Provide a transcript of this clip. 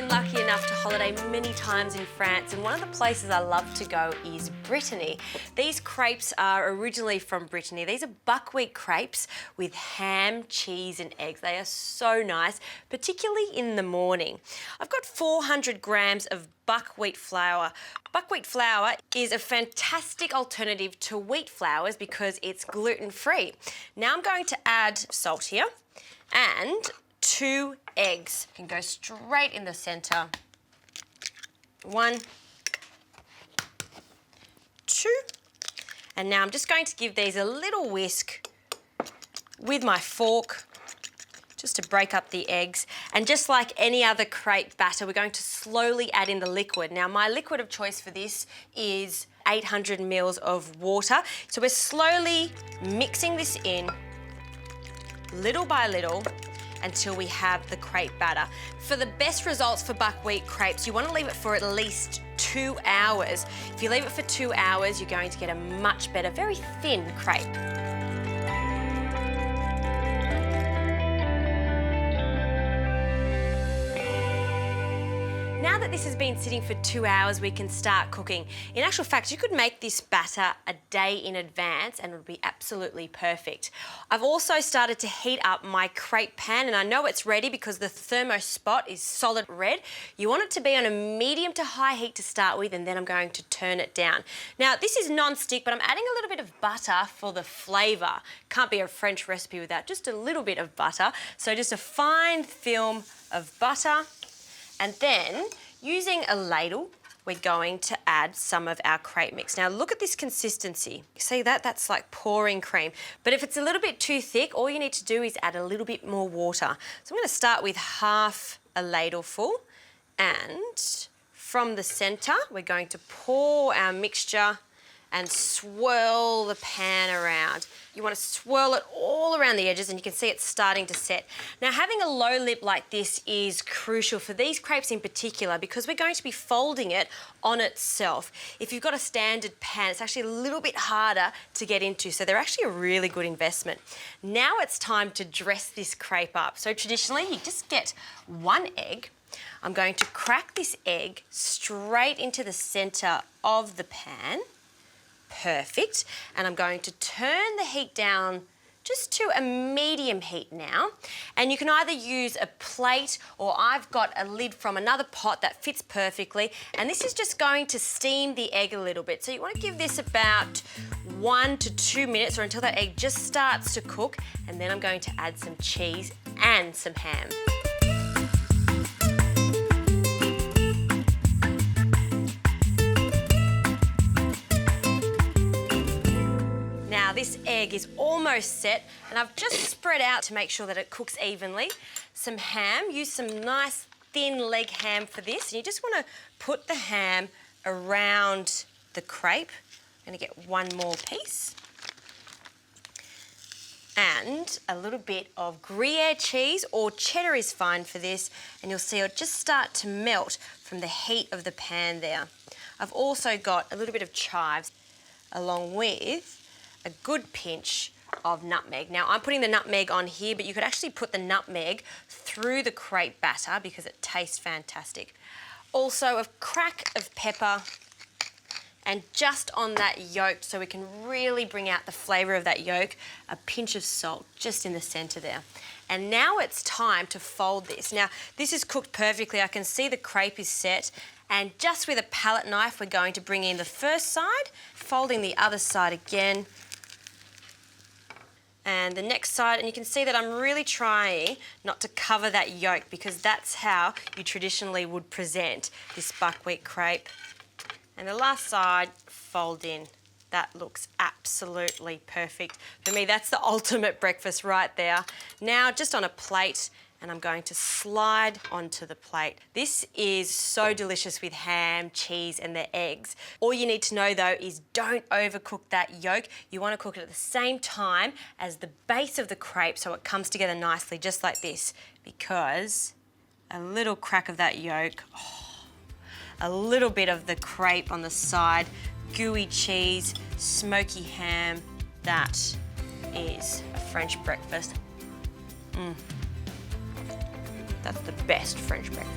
been lucky enough to holiday many times in France, and one of the places I love to go is Brittany. These crepes are originally from Brittany. These are buckwheat crepes with ham, cheese and eggs. They are so nice, particularly in the morning. I've got 400 grams of buckwheat flour. Buckwheat flour is a fantastic alternative to wheat flours because it's gluten-free. Now I'm going to add salt here and 2 eggs. You can go straight in the centre. 1, 2. And now I'm just going to give these a little whisk with my fork just to break up the eggs. And just like any other crepe batter, we're going to slowly add in the liquid. Now my liquid of choice for this is 800 mils of water. So we're slowly mixing this in little by little until we have the crepe batter. For the best results for buckwheat crepes, you want to leave it for at least 2 hours. If you leave it for 2 hours, you're going to get a much better, very thin crepe. Now that this has been sitting for 2 hours, we can start cooking. In actual fact, you could make this batter a day in advance and it would be absolutely perfect. I've also started to heat up my crepe pan, and I know it's ready because the thermo spot is solid red. You want it to be on a medium to high heat to start with, and then I'm going to turn it down. Now, this is non-stick, but I'm adding a little bit of butter for the flavour. Can't be a French recipe without just a little bit of butter. So just a fine film of butter. And then, using a ladle, we're going to add some of our crepe mix. Now look at this consistency. You see that? That's like pouring cream. But if it's a little bit too thick, all you need to do is add a little bit more water. So I'm going to start with half a ladleful, and from the centre, we're going to pour our mixture and swirl the pan around. You want to swirl it all around the edges, and you can see it's starting to set. Now, having a low lip like this is crucial for these crepes in particular because we're going to be folding it on itself. If you've got a standard pan, it's actually a little bit harder to get into, so they're actually a really good investment. Now it's time to dress this crepe up. So traditionally, you just get 1 egg. I'm going to crack this egg straight into the centre of the pan. Perfect. And I'm going to turn the heat down just to a medium heat now. And you can either use a plate, or I've got a lid from another pot that fits perfectly. And this is just going to steam the egg a little bit. So you want to give this about 1 to 2 minutes, or until that egg just starts to cook. And then I'm going to add some cheese and some ham. This egg is almost set, and I've just spread out to make sure that it cooks evenly. Some ham, use some nice thin leg ham for this, and you just want to put the ham around the crepe. I'm going to get 1 more piece. And a little bit of Gruyere cheese, or cheddar is fine for this, and you'll see it'll just start to melt from the heat of the pan there. I've also got a little bit of chives along with a good pinch of nutmeg. Now I'm putting the nutmeg on here, but you could actually put the nutmeg through the crepe batter because it tastes fantastic. Also a crack of pepper, and just on that yolk, so we can really bring out the flavour of that yolk, a pinch of salt just in the centre there. And now it's time to fold this. Now this is cooked perfectly. I can see the crepe is set, and just with a palette knife we're going to bring in the first side, folding the other side again, and the next side, and you can see that I'm really trying not to cover that yolk because that's how you traditionally would present this buckwheat crepe. And the last side, fold in. That looks absolutely perfect. For me, that's the ultimate breakfast right there. Now, just on a plate, and I'm going to slide onto the plate. This is so delicious with ham, cheese and the eggs. All you need to know though is don't overcook that yolk. You want to cook it at the same time as the base of the crepe so it comes together nicely, just like this, because a little crack of that yolk, a little bit of the crepe on the side, gooey cheese, smoky ham, that is a French breakfast. That's the best French breakfast.